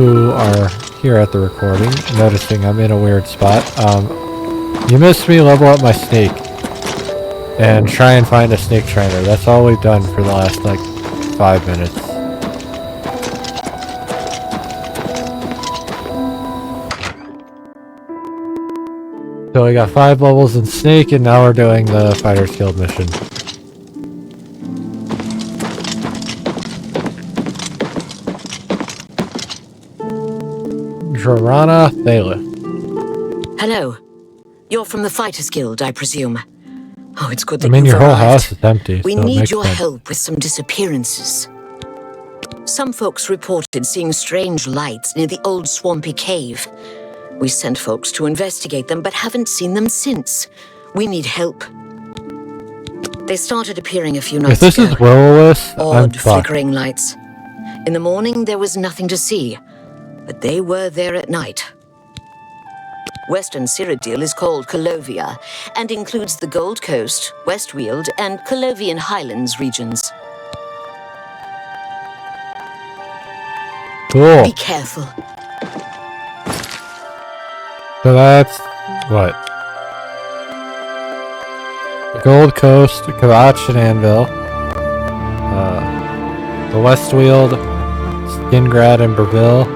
who are here at the recording, noticing I'm in a weird spot. You missed me level up my snake and try and find a snake trainer. That's all we've done for the last like 5 minutes. So we got 5 levels in snake and now we're doing the Fighters Guild mission. Jorana Thalith. Hello. You're from the Fighters Guild, I presume. Oh, it's good that I mean, you've your whole arrived. house is empty. We so need your sense. help with some disappearances. Some folks reported seeing strange lights near the old swampy cave. We sent folks to investigate them, but haven't seen them since. We need help. They started appearing a few nights ago. If this is Will-O-Wisp, I'm Odd, fucked. flickering lights. In the morning, there was nothing to see, but they were there at night. Western Cyrodiil is called Colovia and includes the Gold Coast, Westweald, and Colovian Highlands regions. Cool. Be careful. So that's what? The Gold Coast, Kavach and Anvil. The Westweald, Skingrad and Breville.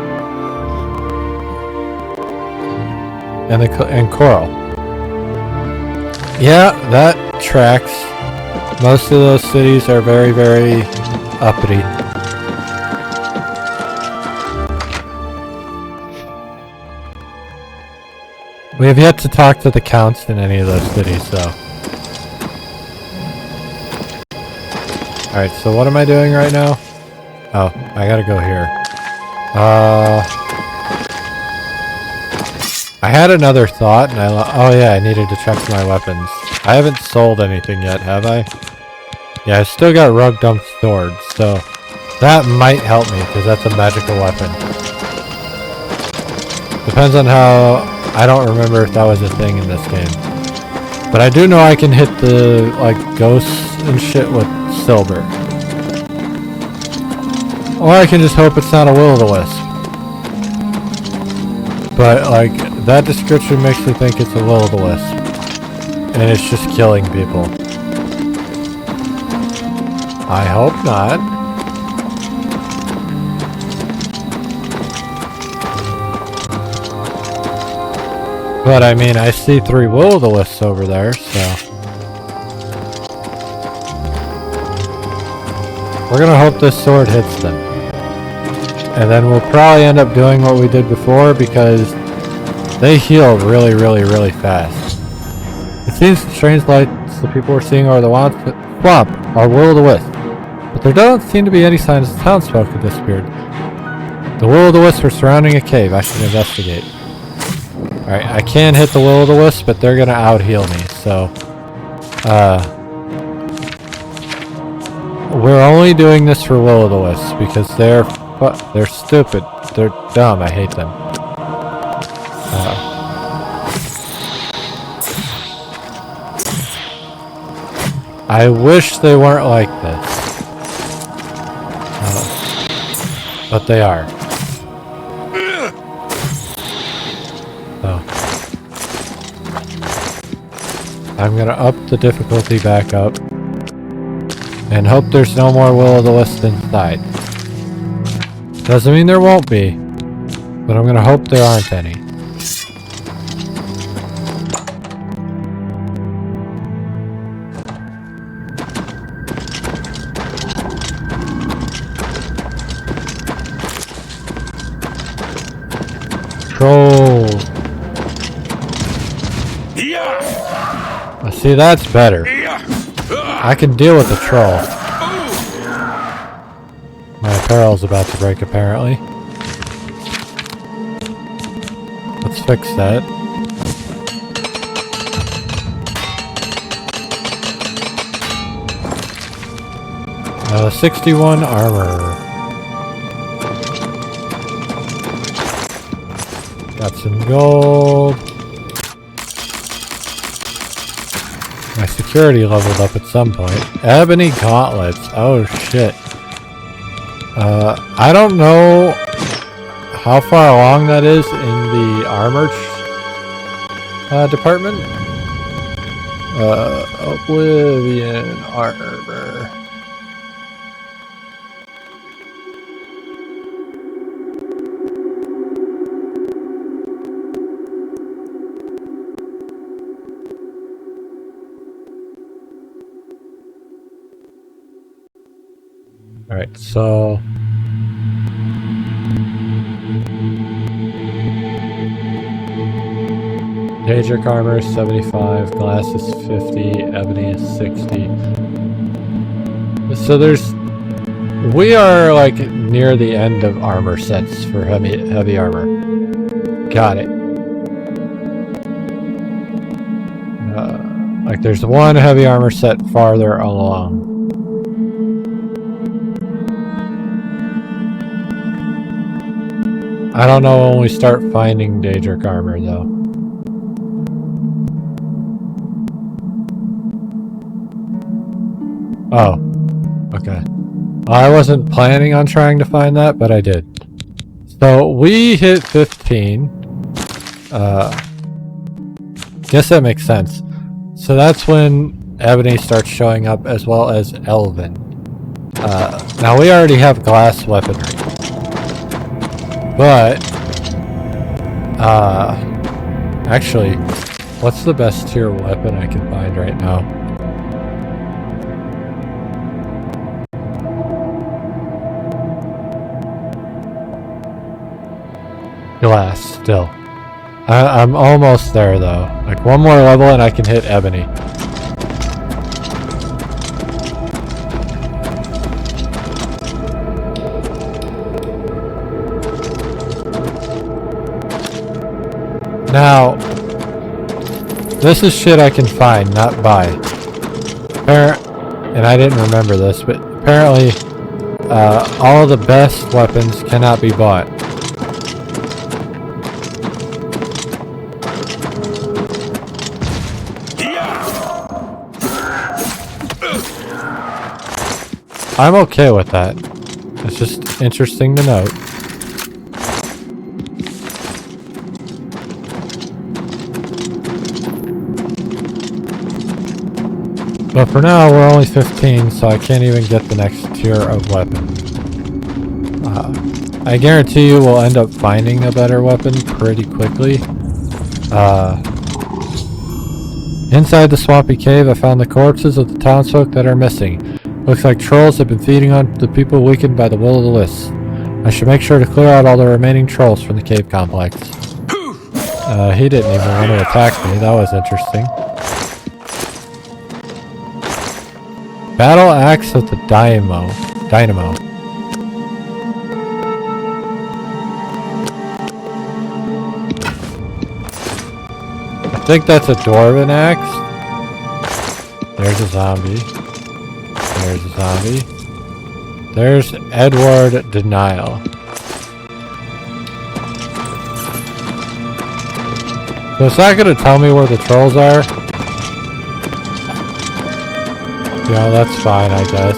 And Coral. Yeah, that tracks. Most of those cities are very, very uppity. We have yet to talk to the counts in any of those cities, so. Alright, so what am I doing right now? Oh, I gotta go here. I had another thought, and oh yeah, I needed to check my weapons. I haven't sold anything yet, have I? Yeah, I still got Rug Dump Swords, so that might help me, because that's a magical weapon. Depends on how... I don't remember if that was a thing in this game. But I do know I can hit the, like, ghosts and shit with silver. Or I can just hope it's not a Will-O-Wisp. But, like, that description makes me think it's a Will-O-Wisp. And it's just killing people. I hope not. But I mean, I see 3 Will-O-Wisps over there, so... We're gonna hope this sword hits them. And then we'll probably end up doing what we did before, because they heal really, really, really fast. It seems the strange lights the people are seeing over the swamp are Will-O-Wisp. But there doesn't seem to be any signs the townsfolk have disappeared. The Will-O-Wisp are surrounding a cave. I should investigate. Alright, I can hit the Will-O-Wisp, but they're gonna out-heal me, so... We're only doing this for Will-O-Wisps, because they're stupid. They're dumb. I hate them. I wish they weren't like this. But they are. I'm gonna up the difficulty back up and hope there's no more Will-O-Wisp inside. Doesn't mean there won't be, but I'm gonna hope there aren't any. Trolls. See, that's better. I can deal with the troll. My apparel's about to break, apparently. Let's fix that. 61 armor. Got some gold. My security leveled up at some point. Ebony gauntlets. Oh shit. I don't know how far along that is in the armor department. Oblivion armor. Alright, so Daedric armor is 75, glass is 50, ebony is 60. So we are like near the end of armor sets for heavy armor. Got it. Like there's one heavy armor set farther along. I don't know when we start finding Daedric armor though. Oh, okay. I wasn't planning on trying to find that, but I did. So we hit 15. Guess that makes sense. So that's when Ebony starts showing up as well as Elven. Now we already have glass weaponry. But, actually, what's the best tier weapon I can find right now? Glass, still. I'm almost there though. Like one more level and I can hit Ebony. Now, this is shit I can find, not buy. And I didn't remember this, but apparently all of the best weapons cannot be bought. I'm okay with that. It's just interesting to note. But for now, we're only 15, so I can't even get the next tier of weapon. I guarantee you we'll end up finding a better weapon pretty quickly. Inside the swampy cave, I found the corpses of the townsfolk that are missing. Looks like trolls have been feeding on the people weakened by the will of the wisps. I should make sure to clear out all the remaining trolls from the cave complex. He didn't even want to attack me. That was interesting. Battle axe of the Dynamo. I think that's a dwarven axe. There's a zombie. There's a zombie. There's Edward Denial. So it's not gonna tell me where the trolls are? Yeah, that's fine, I guess.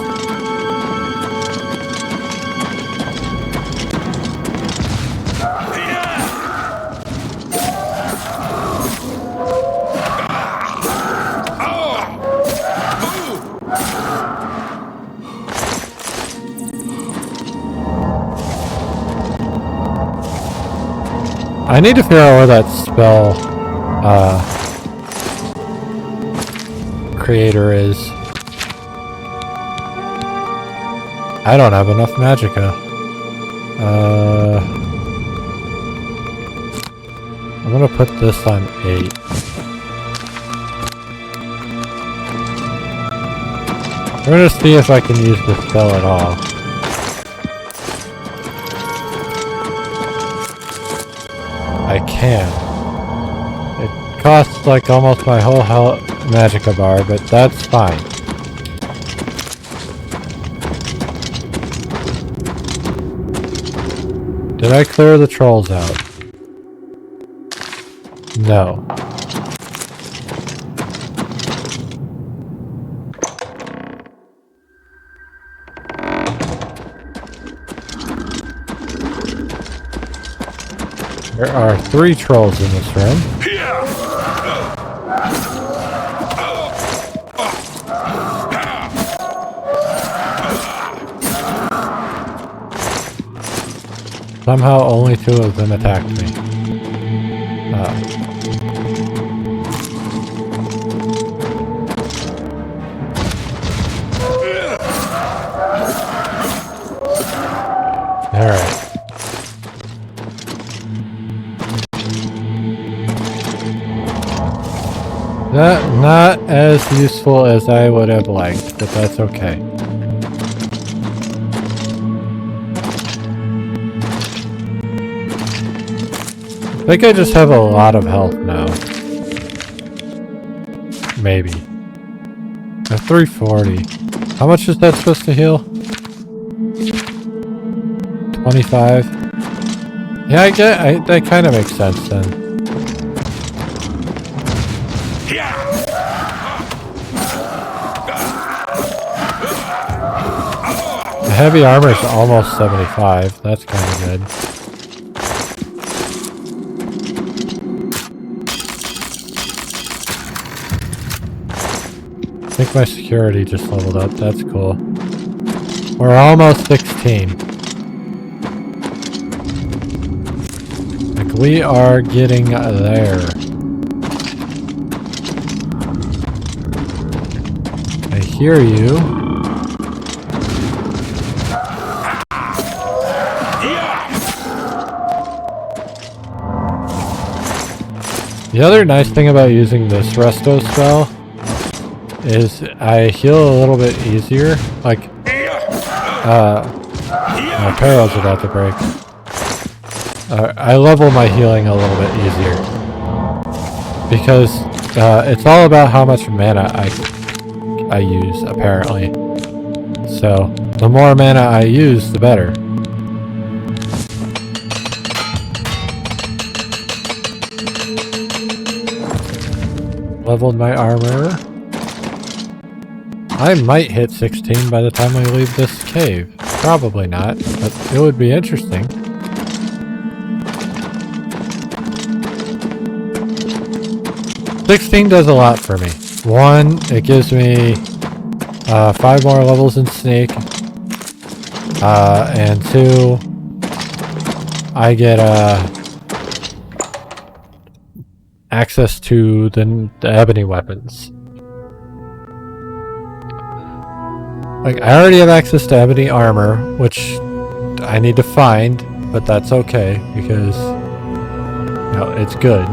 I need to figure out where that spell creator is. I don't have enough magicka. I'm gonna put this on 8. We're gonna see if I can use the spell at all. I can. It costs like almost my whole magicka bar, but that's fine. Did I clear the trolls out? No. There are 3 trolls in this room. Somehow only 2 of them attacked me. Alright. Not as useful as I would have liked, but that's okay. I think I just have a lot of health now. Maybe. I have 340. How much is that supposed to heal? 25? Yeah, that kind of makes sense then. The heavy armor is almost 75. That's kind of good. I think my security just leveled up. That's cool. We're almost 16. Like, we are getting there. I hear you. The other nice thing about using this resto spell is I heal a little bit easier. Like, my parallel's about to break. I level my healing a little bit easier. Because it's all about how much mana I use, apparently. So, the more mana I use, the better. Leveled my armor. I might hit 16 by the time we leave this cave. Probably not, but it would be interesting. $16 does a lot for me. 1, it gives me 5 more levels in Sneak. And 2, I get access to the ebony weapons. Like, I already have access to ebony armor, which I need to find, but that's okay because, you know, it's good.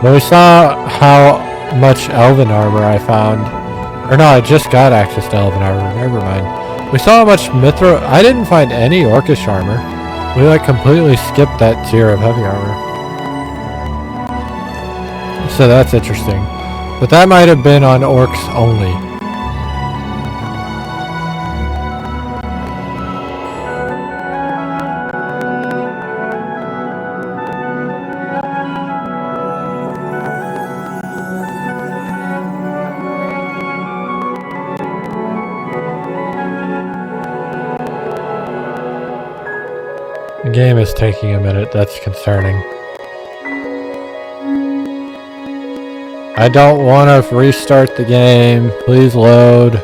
But we saw how much elven armor I found. Or no, I just got access to elven armor, never mind. We saw how much mithril. I didn't find any orcish armor. We like completely skipped that tier of heavy armor. So that's interesting. But that might have been on orcs only. The game is taking a minute, that's concerning. I don't want to restart the game. Please load.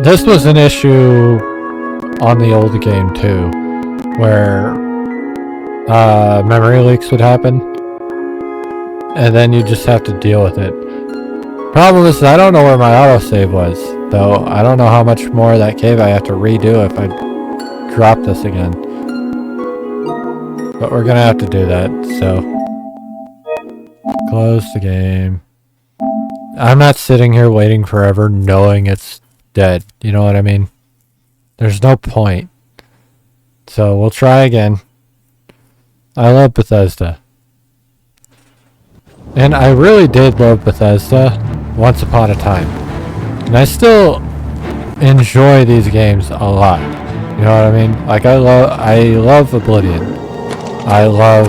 This was an issue on the old game too, where memory leaks would happen. And then you just have to deal with it. Problem is, I don't know where my autosave was, though. I don't know how much more of that cave I have to redo if I drop this again. But we're gonna have to do that, so. Close the game. I'm not sitting here waiting forever knowing it's dead. You know what I mean? There's no point. So we'll try again. I love Bethesda. And I really did love Bethesda once upon a time. And I still enjoy these games a lot. You know what I mean? Like I love Oblivion. I love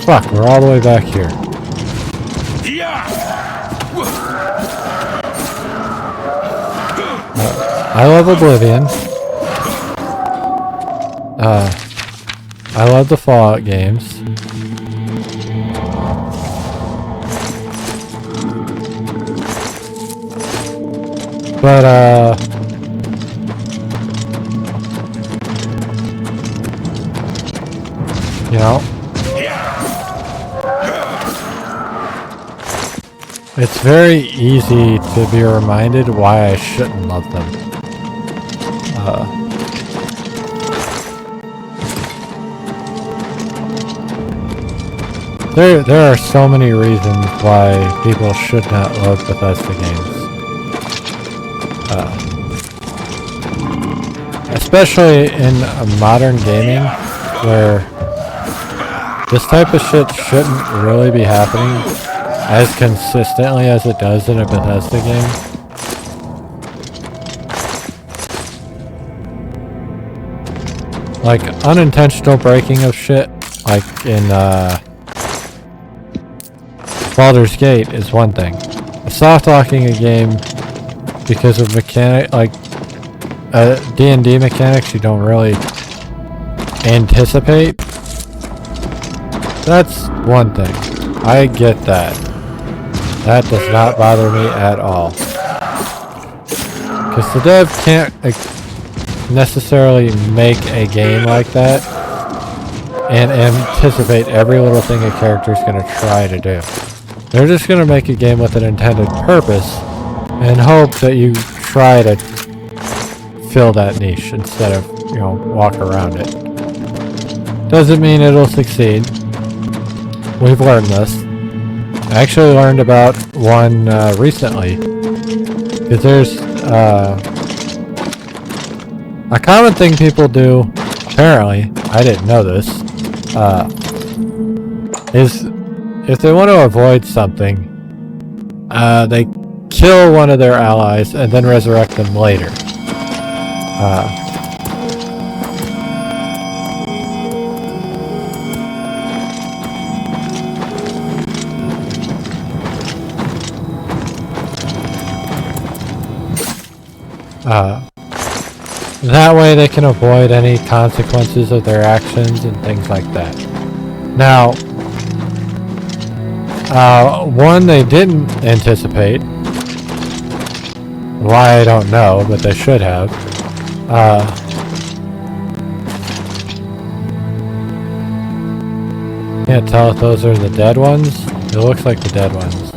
fuck, we're all the way back here. I love Oblivion. I love the Fallout games. But, you know, it's very easy to be reminded why I shouldn't love them. There are so many reasons why people should not love Bethesda games. Especially in modern gaming, where this type of shit shouldn't really be happening as consistently as it does in a Bethesda game. Like, unintentional breaking of shit, like in Baldur's Gate is one thing. Soft locking a game because of D&D mechanics you don't really anticipate, that's one thing. I get that. That does not bother me at all. Because the dev can't necessarily make a game like that and anticipate every little thing a character's going to try to do. They're just going to make a game with an intended purpose and hope that you try to fill that niche instead of, you know, walk around it. Doesn't mean it'll succeed. We've learned this. I actually learned about one recently. Because there's a common thing people do, apparently, I didn't know this, is if they want to avoid something, they kill one of their allies and then resurrect them later. That way they can avoid any consequences of their actions and things like that. Now, one they didn't anticipate, why I don't know, but they should have. Can't tell if those are the dead ones. It looks like the dead ones.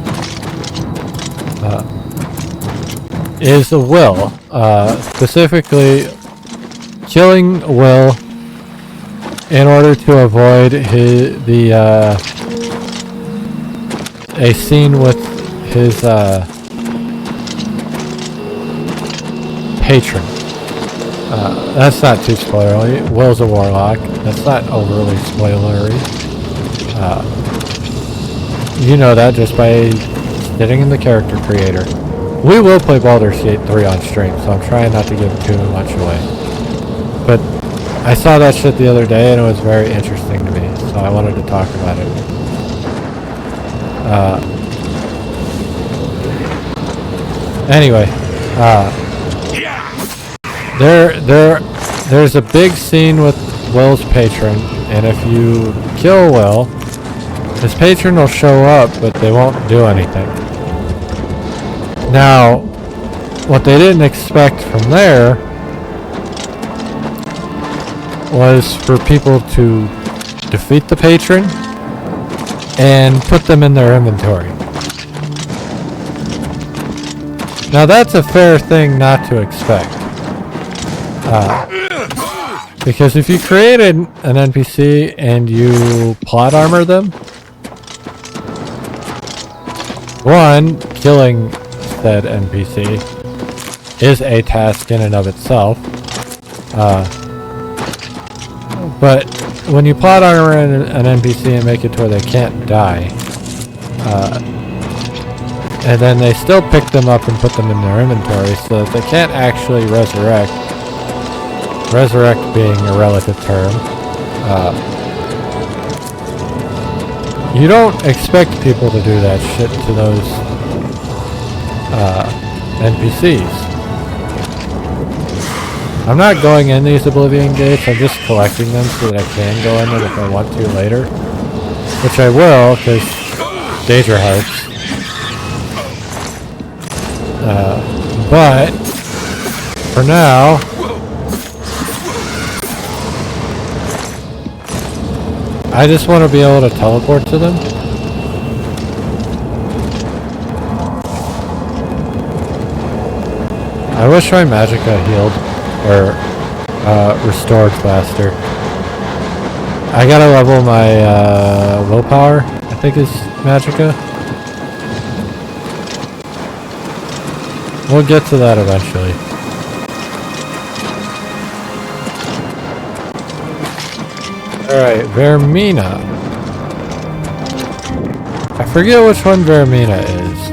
Is the Will. Specifically, killing Will in order to avoid a scene with his patron. That's not too spoilery. Will's a warlock. That's not overly spoilery. You know that just by sitting in the character creator. We will play Baldur's Gate 3 on stream, so I'm trying not to give too much away. But I saw that shit the other day and it was very interesting to me, so I wanted to talk about it. Anyway, there's a big scene with Will's patron, and if you kill Will, his patron will show up, but they won't do anything. Now, what they didn't expect from there was for people to defeat the patron and put them in their inventory. Now that's a fair thing not to expect. Because if you created an NPC and you plot armor them, one, killing said NPC is a task in and of itself. But when you plot armor an NPC and make it to where they can't die, and then they still pick them up and put them in their inventory so that they can't actually resurrect. Resurrect being a relative term. You don't expect people to do that shit to those NPCs. I'm not going in these Oblivion gates, I'm just collecting them so that I can go in them if I want to later. Which I will, because Danger Hearts. But for now, I just want to be able to teleport to them. I wish my magicka healed or restored faster. I gotta level my willpower, I think is magicka. We'll get to that eventually. Alright, Vermina. I forget which one Vermina is.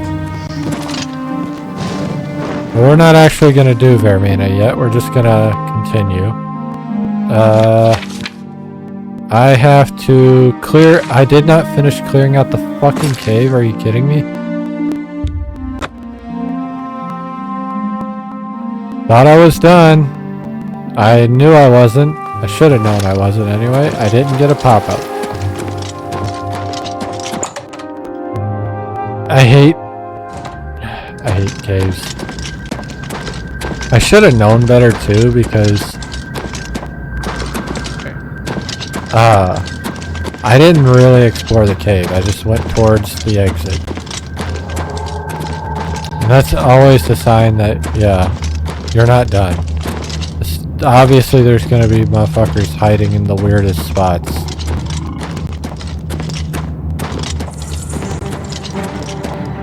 But we're not actually going to do Vermina yet. We're just going to continue. I have to clear... I did not finish clearing out the fucking cave. Are you kidding me? Thought I was done. I knew I wasn't. I should have known I wasn't anyway. I didn't get a pop-up. I hate caves. I should have known better too because I didn't really explore the cave. I just went towards the exit. And that's always the sign that, yeah, you're not done. Obviously there's gonna be motherfuckers hiding in the weirdest spots.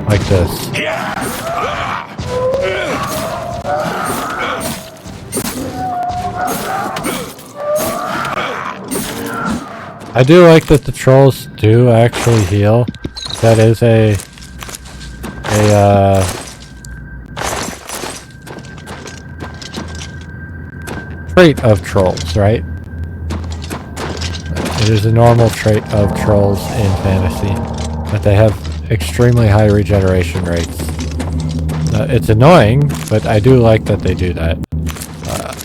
Like this. I do like that the trolls do actually heal. That is a trait of trolls, right? It is a normal trait of trolls in fantasy that they have extremely high regeneration rates. It's annoying, but I do like that they do that.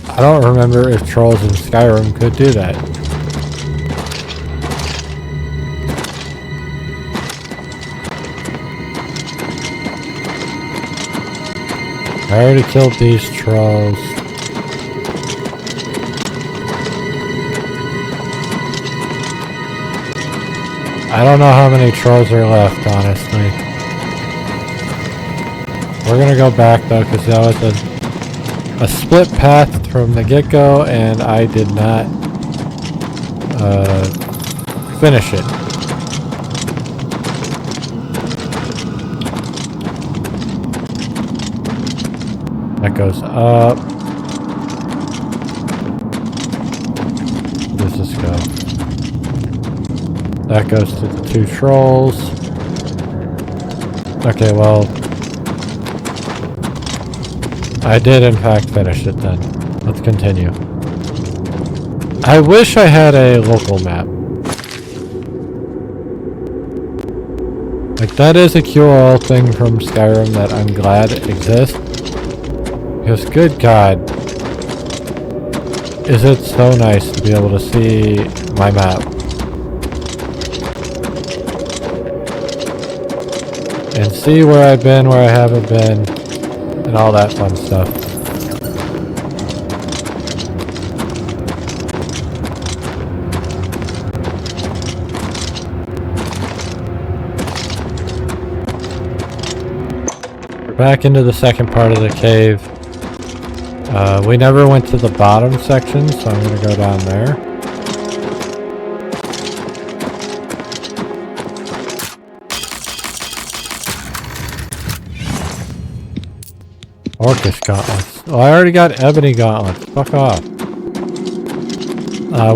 I don't remember if trolls in Skyrim could do that. I already killed these trolls. I don't know how many trolls are left, honestly. We're gonna go back though, because that was a split path from the get-go, and I did not finish it. That goes up. Where does this go? That goes to the two trolls. Okay, well, I did in fact finish it then. Let's continue. I wish I had a local map. Like, that is a cool thing from Skyrim that I'm glad exists. Because, good God, is it so nice to be able to see my map. And see where I've been, where I haven't been, and all that fun stuff. We're back into the second part of the cave. We never went to the bottom section, so I'm going to go down there. Orcish gauntlets. Oh, I already got ebony gauntlets. Fuck off.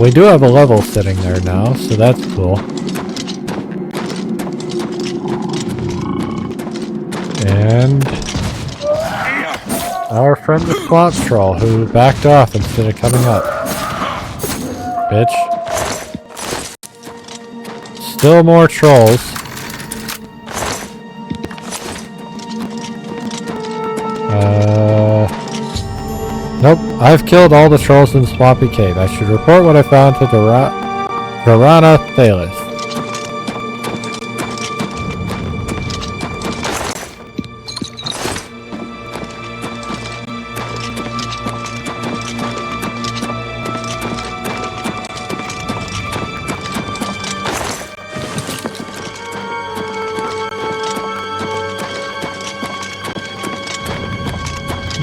We do have a level sitting there now, so that's cool. And our friend the Swamp Troll, who backed off instead of coming up. Bitch. Still more trolls. Nope. I've killed all the trolls in Swampy Cave. I should report what I found to Dorana Thalis.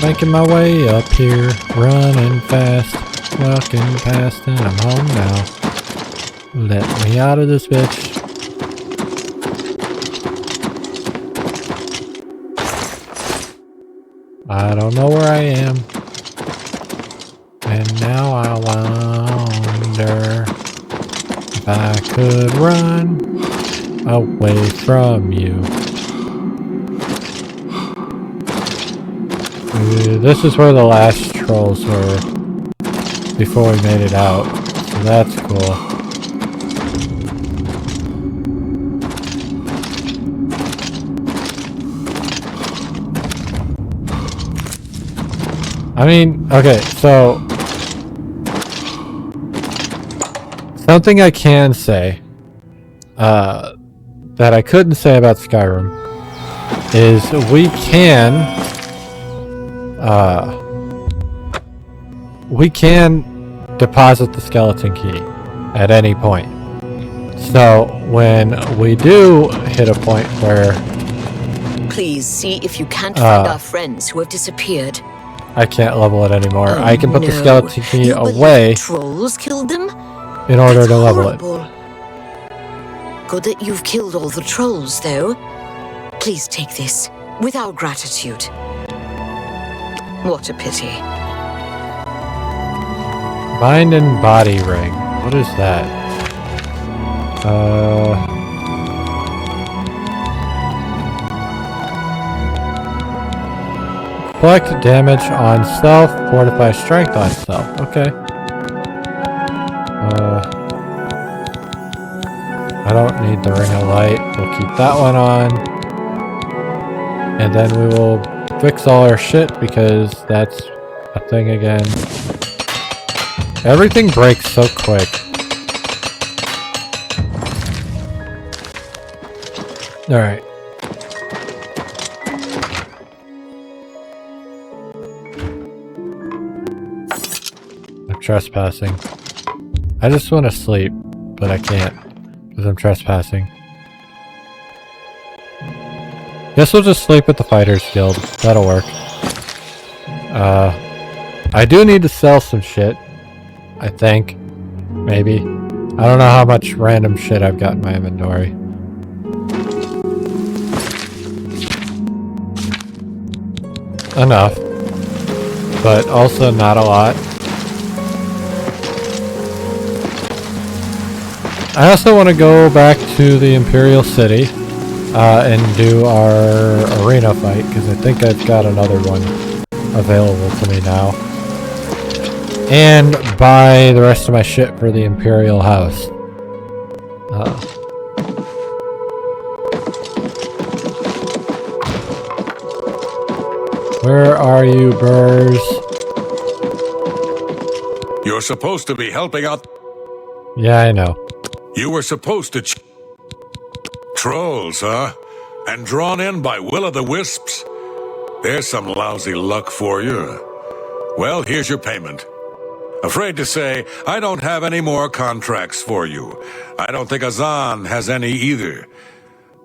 Making my way up here, running fast, walking past, and I'm home now. Let me out of this bitch. I don't know where I am. And now I wonder if I could run away from you. This is where the last trolls were before we made it out, so that's cool. I mean, okay, so something I can say that I couldn't say about Skyrim is we can deposit the skeleton key at any point. So when we do hit a point where... Please see if you can't find our friends who have disappeared. I can't level it anymore. Oh, I can put the skeleton key you away trolls killed them? in order That's to level horrible. Good that you've killed all the trolls, though. Please take this, with our gratitude. What a pity. Mind and body ring. What is that? Collect damage on self, fortify strength on self. Okay. I don't need the ring of light. We'll keep that one on. And then we will fix all our shit because that's a thing again. Everything breaks so quick. Alright. I'm trespassing. I just want to sleep, but I can't because I'm trespassing. Guess we'll just sleep at the Fighters Guild. That'll work. I do need to sell some shit. I think. Maybe. I don't know how much random shit I've got in my inventory. Enough. But also not a lot. I also want to go back to the Imperial City and do our arena fight because I think I've got another one available to me now. And buy the rest of my shit for the Imperial House. Where are you, Burrs? You're supposed to be helping out. Yeah, I know. You were supposed to... Trolls, huh? And drawn in by will-o'-the-wisps? There's some lousy luck for you. Well, here's your payment. Afraid to say, I don't have any more contracts for you. I don't think Azan has any either.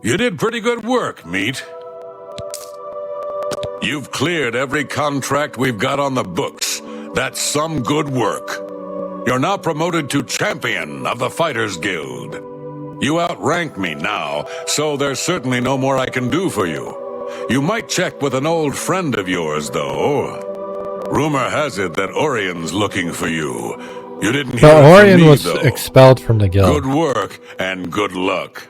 You did pretty good work, Meat. You've cleared every contract we've got on the books. That's some good work. You're now promoted to Champion of the Fighters Guild. You outrank me now, so there's certainly no more I can do for you. You might check with an old friend of yours, though. Rumor has it that Orion's looking for you. You didn't hear But it from Orion me, was though. expelled from the guild. Good work and good luck.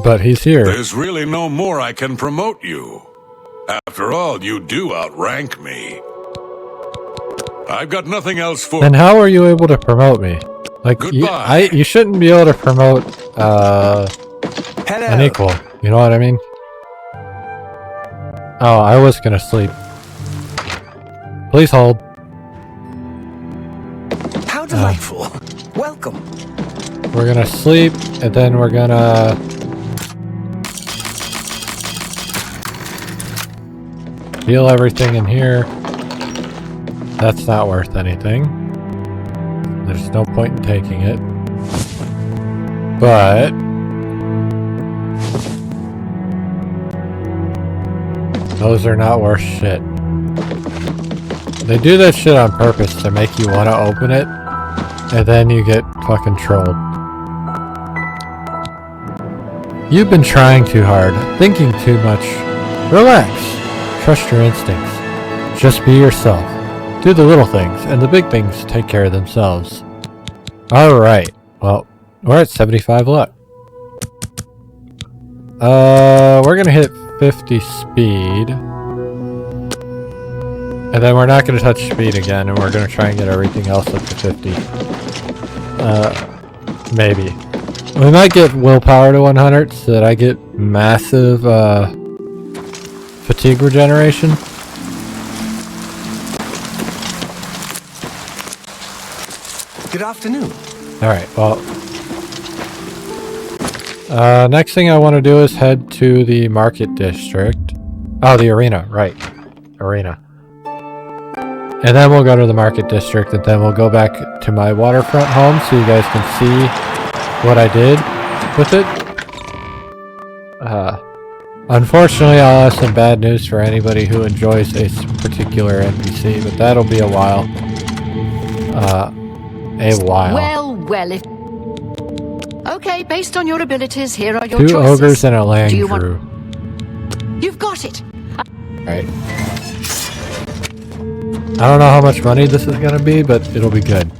But he's here. There's really no more I can promote you. After all, you do outrank me. I've got nothing else for... Then how are you able to promote me? Like, Goodbye. you shouldn't be able to promote, an equal. You know what I mean? Oh, I was gonna sleep. Please hold. How delightful. Welcome. We're gonna sleep, and then we're gonna... heal everything in here. That's not worth anything. There's no point in taking it. But... those are not worth shit. They do that shit on purpose to make you want to open it, and then you get fucking trolled. You've been trying too hard, thinking too much. Relax. Trust your instincts. Just be yourself. Do the little things, and the big things take care of themselves. Alright. Well, we're at 75 luck. We're gonna hit 50 speed. And then we're not gonna touch speed again, and we're gonna try and get everything else up to 50. Maybe. We might get willpower to 100 so that I get massive, fatigue regeneration. Good afternoon. Alright, well. Next thing I want to do is head to the market district. Oh, the arena, right. Arena. And then we'll go to the market district, and then we'll go back to my waterfront home so you guys can see what I did with it. Unfortunately, I'll have some bad news for anybody who enjoys a particular NPC, but that'll be a while. Well, if... Okay, based on your abilities, here are your 2 choices. ogres and a land Do you crew. You've got it. Right. I don't know how much money this is gonna be, but it'll be good.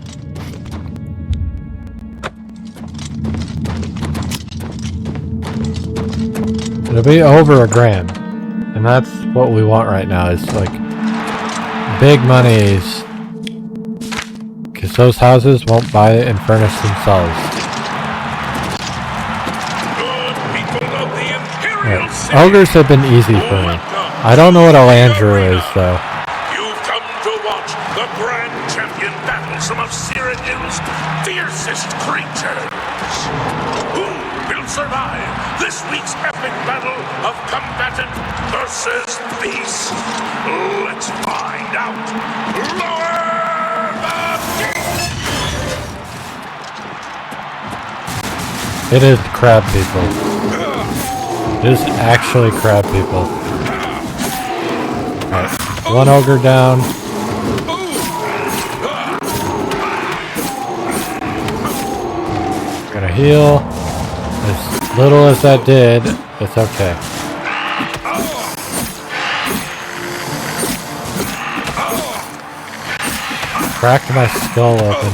It'll be over $1,000. And that's what we want right now, is like big monies. Because those houses won't buy it and furnish themselves. Right. Ogres have been easy for me. I don't know what a Landrew is, though. You've come to watch the grand champion battle some of Cyrodiil's fiercest creatures. Who will survive this week's epic battle of combatant versus beast? Let's find out. Lower the gate! It is crab people. It is actually crab people. Alright, 1 ogre down. Gonna heal. As little as that did, it's okay. Cracked my skull open.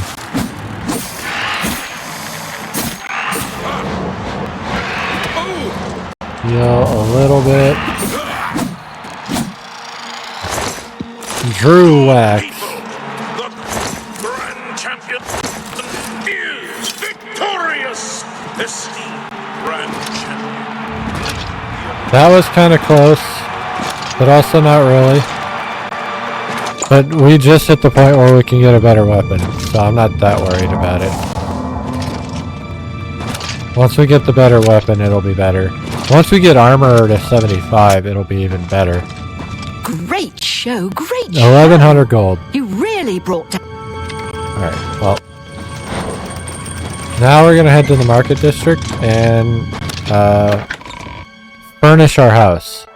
Heal a little bit. Drew wax. The grand champion is victorious. Esteemed grand champion. That was kind of close, but also not really. But we just hit the point where we can get a better weapon, so I'm not that worried about it. Once we get the better weapon, it'll be better. Once we get armor to 75, it'll be even better. Great show, great show. 1100 gold. You really brought down... Alright, well. Now we're gonna head to the market district and furnish our house.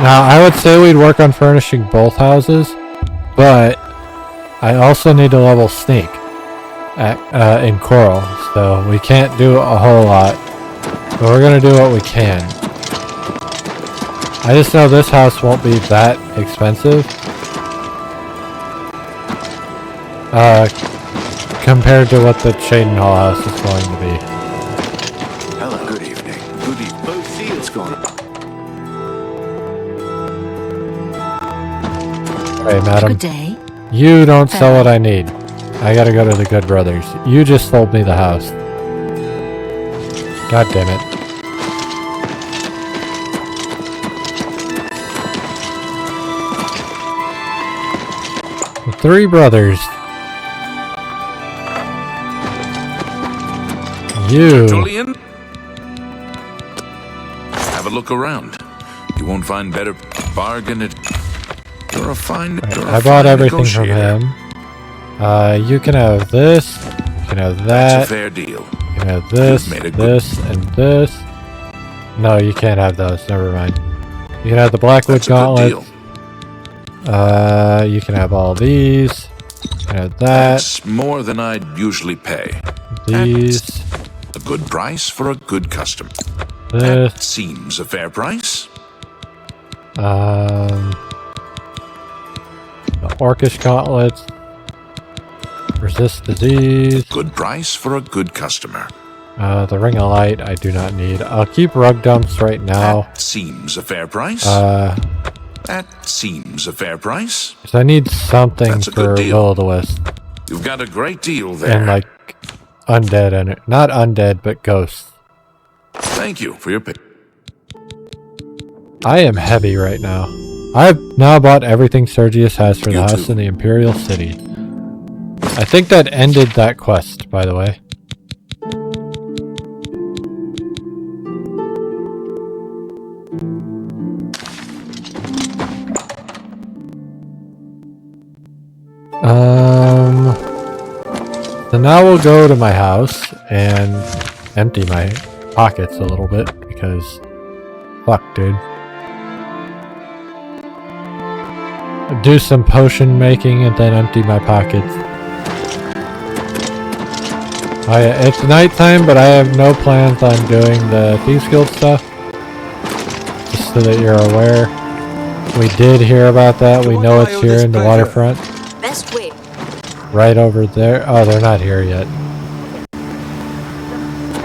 Now I would say we'd work on furnishing both houses, but I also need to level Sneak in Coral, so we can't do a whole lot, but we're gonna do what we can. I just know this house won't be that expensive, compared to what the Shaden Hall house is going to be. Hello. Good evening. Good evening. Both see what's going on. Hey, madam. Good day. You don't sell what I need. I gotta go to the Good Brothers. You just sold me the house. God damn it. The Three Brothers. You. Julian? Have a look around. You won't find better bargain at... You're a fine... I bought everything from him. You can have this. You can have that. That's a fair deal. You can have this, this, and this. No, you can't have those. Never mind. You can have the Blackwood Gauntlets. You can have all these. You can have that. That's more than I'd usually pay. These. A good price for a good customer. This. That seems a fair price. The Orcish Gauntlets. Resist disease. Good price for a good customer. The Ring of Light I do not need. I'll keep Rug Dumps right now. That seems a fair price. That seems a fair price. Because I need something That's a for good deal. Will of the Wisp. You've got a great deal there. And like undead and not undead but ghosts. Thank you for your pick. I am heavy right now. I've now bought everything Sergius has for the You house too. in the Imperial City. I think that ended that quest, by the way. So now we'll go to my house and empty my pockets a little bit because fuck, dude. Do some potion making and then empty my pockets. It's nighttime, but I have no plans on doing the Thieves Guild stuff. Just so that you're aware. We did hear about that. We know it's here in the waterfront. Best way. Right over there. Oh, they're not here yet.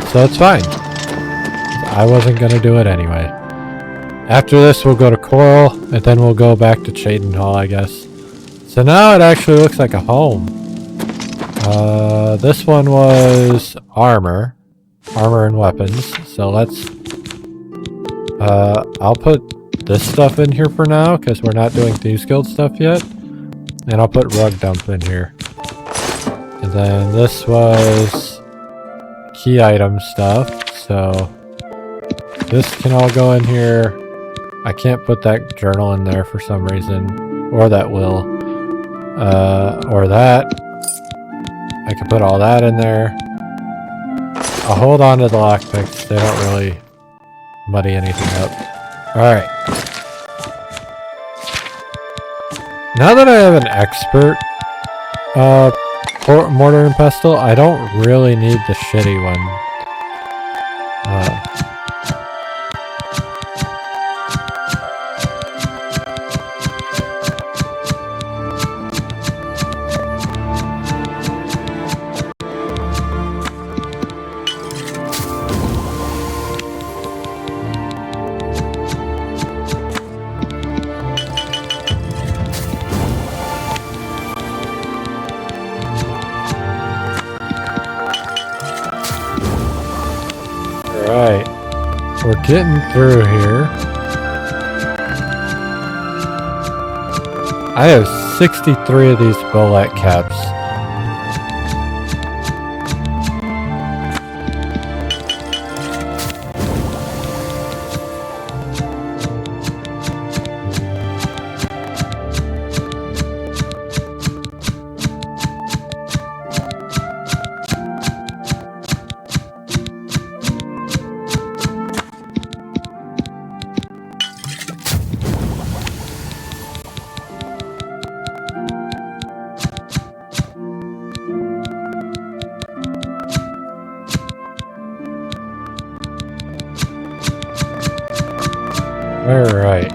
So it's fine. I wasn't going to do it anyway. After this, we'll go to Coral, and then we'll go back to Shaden Hall, I guess. So now it actually looks like a home. This one was armor. Armor and weapons. So let's... I'll put this stuff in here for now, because we're not doing Thieves Guild stuff yet. And I'll put Rug Dump in here. And then this was key item stuff, so this can all go in here. I can't put that journal in there for some reason, or that will, or that. I can put all that in there. I'll hold on to the lockpicks, they don't really muddy anything up. Alright. Now that I have an expert, Mortar and Pestle, I don't really need the shitty one. Alright, we're getting through here. I have 63 of these bullet caps. Alright.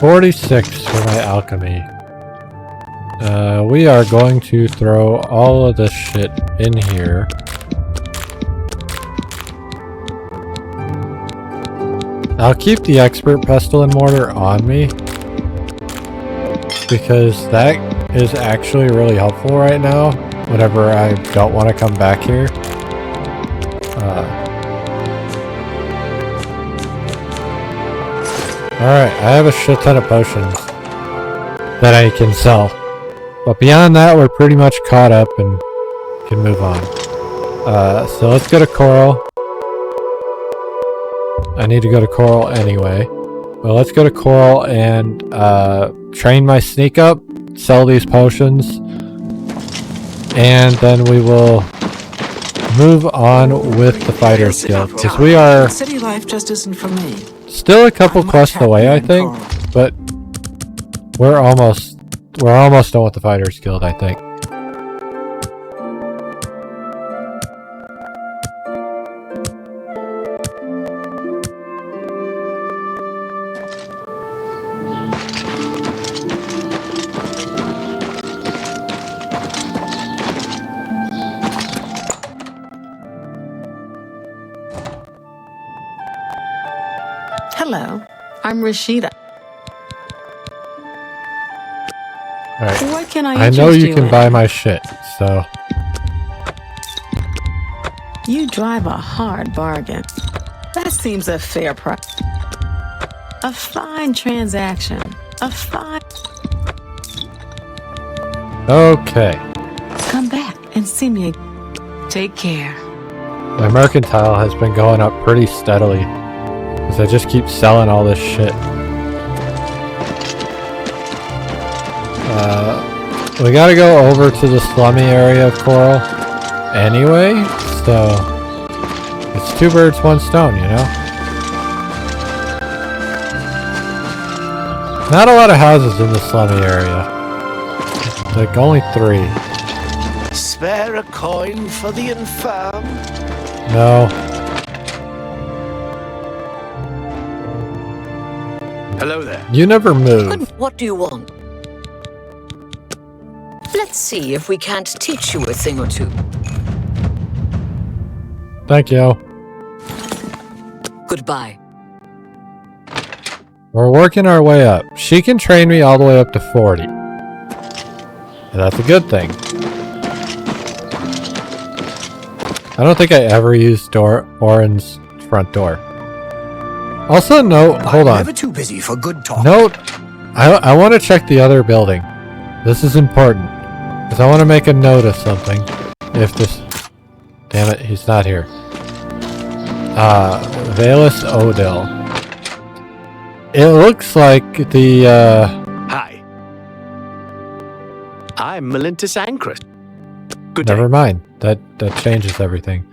46 for my alchemy. We are going to throw all of this shit in here. I'll keep the expert pestle and mortar on me, because that is actually really helpful right now whenever I don't want to come back here. Alright, I have a shit ton of potions that I can sell. But beyond that, we're pretty much caught up and can move on. So let's go to Coral. I need to go to Coral anyway. Well, let's go to Coral and train my sneak up, sell these potions, and then we will move on with the Fighters Guild, because we are city life just isn't for me. still a couple quests away, I think, but we're almost done with the Fighters Guild, I think. Hello, I'm Rashida. Alright. What can I I interest know you can in? buy my shit, so... You drive a hard bargain. That seems a fair price. A fine transaction. A fine... Okay. Come back and see me again. Take care. My mercantile has been going up pretty steadily, because I just keep selling all this shit. We gotta go over to the slummy area of Coral anyway, so it's two birds, one stone, you know? Not a lot of houses in the slummy area. Like, only 3. Spare a coin for the infirm? No. Hello there. You never move. Good. What do you want? Let's see if we can't teach you a thing or two. Thank you. Goodbye. We're working our way up. She can train me all the way up to 40. And that's a good thing. I don't think I ever used Oren's front door. Also, note, hold on. I'm never too busy for good talk. Note, I want to check the other building. This is important. Because I want to make a note of something. If this... Damn it, he's not here. Valus Odell. It looks like the, Hi. I'm Melintus Ancrus. Good Never day. mind. That changes everything.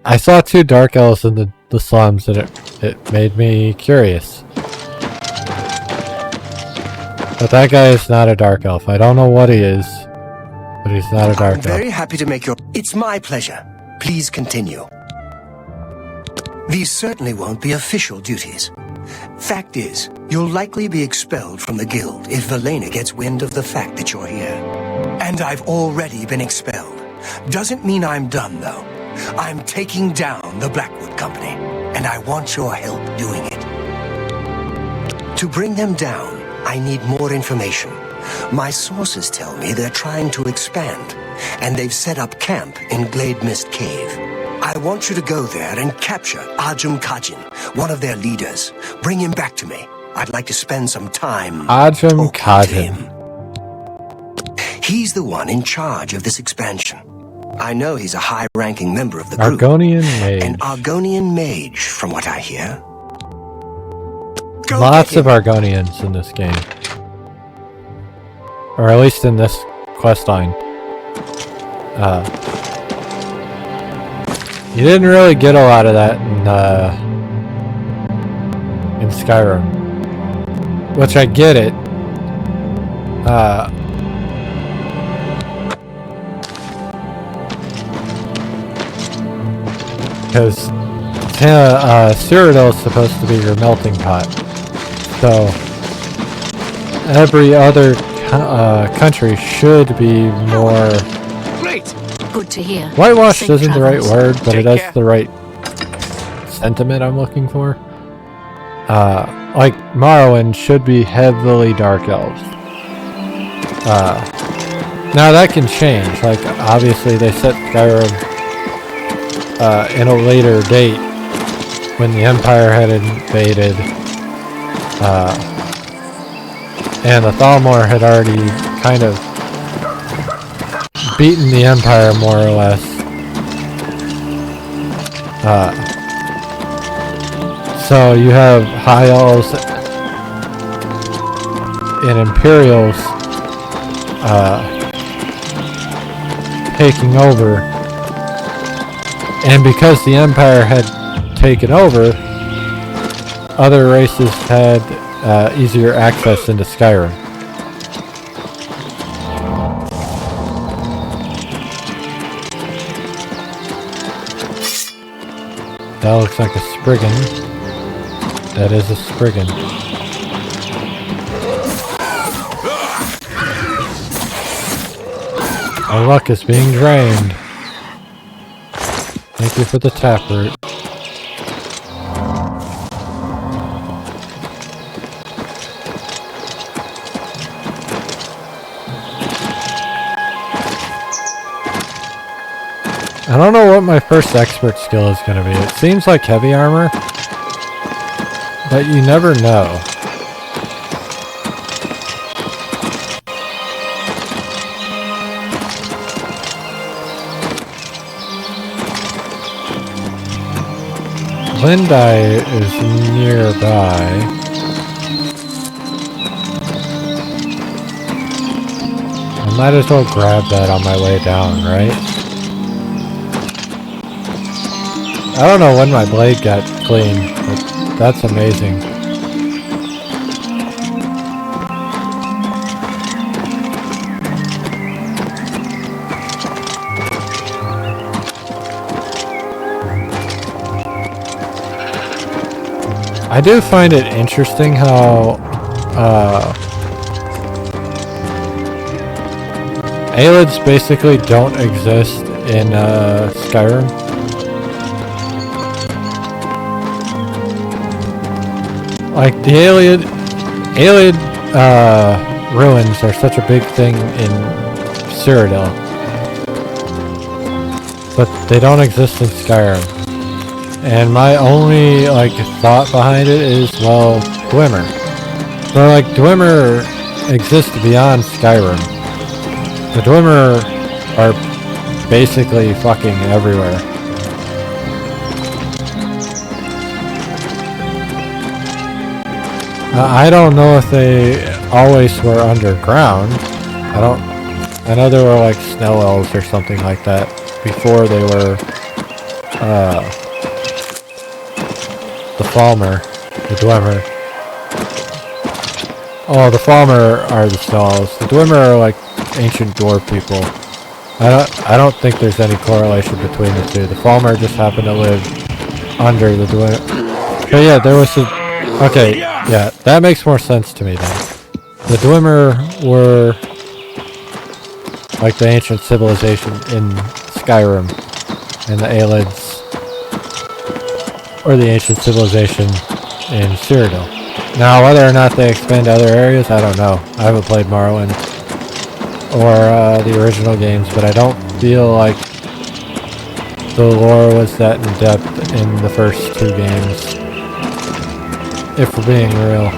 I saw 2 dark elves in the slums and it made me curious. But that guy is not a dark elf. I don't know what he is, but he's not a dark I'm elf. very happy to make your... It's my pleasure. Please continue. These certainly won't be official duties. Fact is, you'll likely be expelled from the guild if Velena gets wind of the fact that you're here. And I've already been expelled. Doesn't mean I'm done, though. I'm taking down the Blackwood Company, and I want your help doing it. To bring them down, I need more information. My sources tell me they're trying to expand, and they've set up camp in Glade Mist Cave. I want you to go there and capture Ajum Kajin, one of their leaders. Bring him back to me. I'd like to spend some time Ajum talking to Kajin. him. He's the one in charge of this expansion. I know he's a high-ranking member of the group. Argonian mage. An Argonian mage, from what I hear. Go Lots get of him. Argonians in this game. Or at least in this quest line. You didn't really get a lot of that in Skyrim. Which I get it. Because Cyrodiil is supposed to be your melting pot. So every other country should be more... Great. Good to hear. Whitewashed Safe isn't the right travels. word, but Take it has care. the right sentiment I'm looking for. Like Morrowind should be heavily Dark Elves. Now that can change. Like obviously they set Skyrim in a later date when the Empire had invaded, and the Thalmor had already kind of beaten the Empire more or less. So you have High Elves and Imperials taking over, and because the Empire had taken over, other races had easier access into Skyrim. That looks like a Spriggan. That is a Spriggan. Our luck is being drained. Thank you for the taproot. I don't know what my first expert skill is going to be. It seems like heavy armor, but you never know. Lindai is nearby. I might as well grab that on my way down, right? I don't know when my blade got clean, but that's amazing. I do find it interesting how Aylids basically don't exist in Skyrim. Like the Ayleid ruins are such a big thing in Cyrodiil, but they don't exist in Skyrim. And my only like thought behind it is, well, Dwemer. But like Dwemer exists beyond Skyrim. The Dwemer are basically fucking everywhere. I don't know if they always were underground. I know there were like snow elves or something like that before they were the Falmer, the Dwemer. Oh, the Falmer are the snow elves. The Dwemer are like ancient dwarf people. I don't think there's any correlation between the two. The Falmer just happened to live under the Dwemer. But yeah, there was a... Okay, yeah, that makes more sense to me then. The Dwemer were like the ancient civilization in Skyrim, and the Aylids or the ancient civilization in Cyrodiil. Now, whether or not they expand to other areas, I don't know. I haven't played Morrowind or the original games, but I don't feel like the lore was that in depth in the first two games. If we're being real.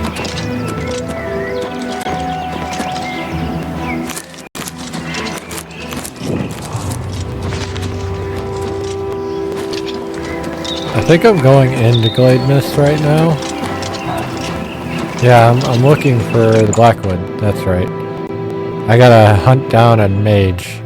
I think I'm going into Glade Mist right now. Yeah, I'm looking for the Blackwood. That's right. I gotta hunt down a mage.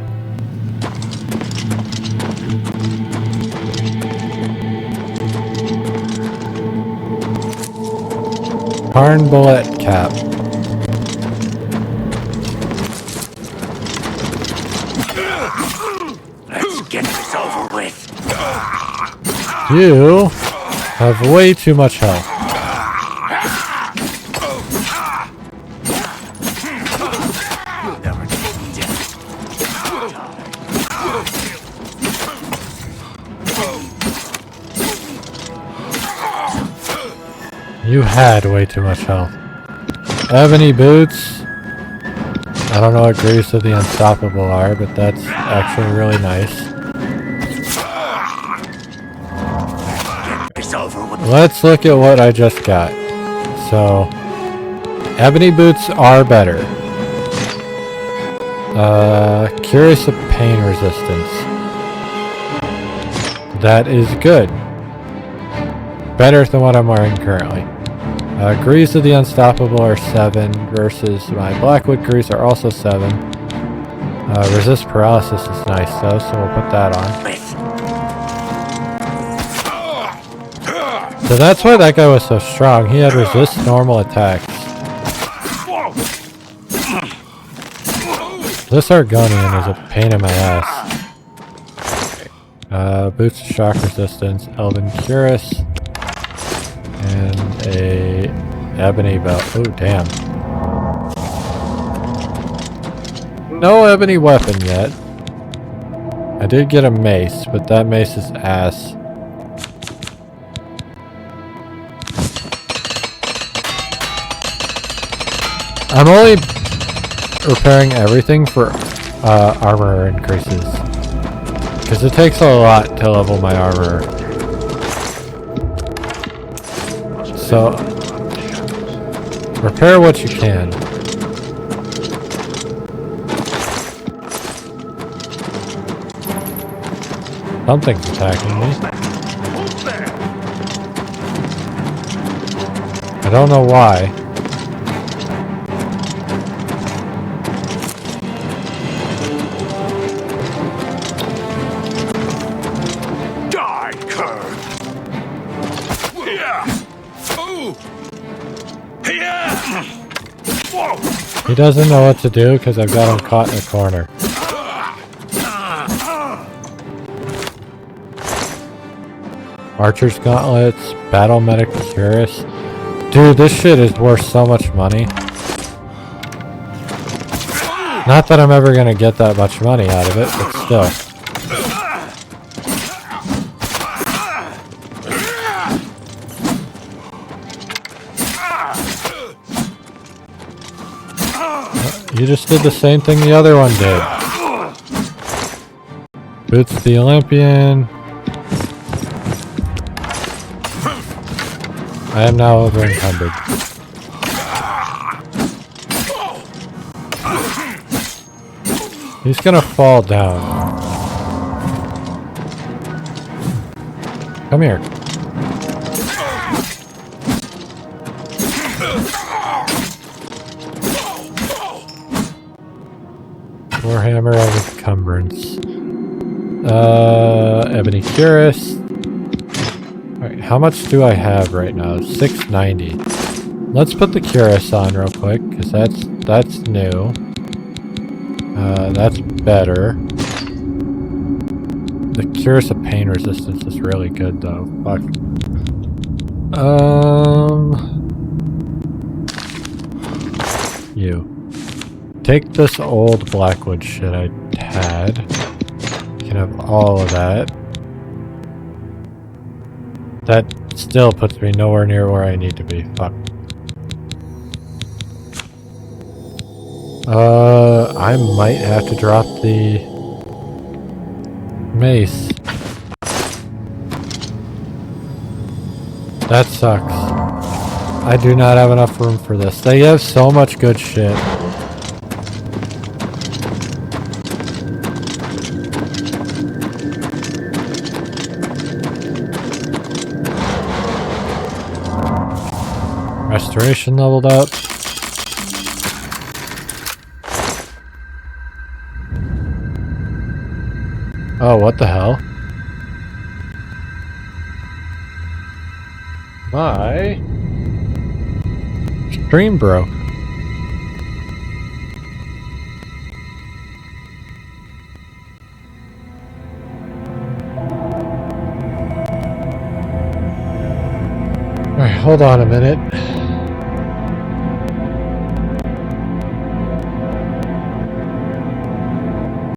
Tarn Bullet Cap. Let's get this over with. You have way too much health. You had way too much health. Ebony boots. I don't know what Greaves of the Unstoppable are, but that's actually really nice. Let's look at what I just got. So, ebony boots are better. Curious of pain resistance. That is good. Better than what I'm wearing currently. Greaves of the Unstoppable are 7 versus my Blackwood Greaves are also 7. Resist paralysis is nice though, so we'll put that on. So that's why that guy was so strong. He had resist normal attacks. This Argonian is a pain in my ass. Boots of shock resistance, Elven Cuirass, and a ebony belt. Oh damn. No ebony weapon yet. I did get a mace, but that mace is ass. I'm only repairing everything for armor increases. Because it takes a lot to level my armor. So, repair what you can. Something's attacking me. I don't know why. He doesn't know what to do because I've got him caught in a corner. Archer's Gauntlets, Battle Medic Cuirass. Dude, this shit is worth so much money. Not that I'm ever gonna get that much money out of it, but still. You just did the same thing the other one did. Boots the Olympian. I am now over encumbered. He's gonna fall down. Come here. Warhammer of Encumbrance. Ebony Cuirass. Alright, how much do I have right now? 690. Let's put the Cuirass on real quick, because that's new. That's better. The Cuirass of Pain Resistance is really good though. Fuck. You. Take this old Blackwood shit I had. You can have all of that. That still puts me nowhere near where I need to be. Fuck. I might have to drop the mace. That sucks. I do not have enough room for this. They have so much good shit. Restoration leveled up. Oh, what the hell? My stream broke. Alright, hold on a minute.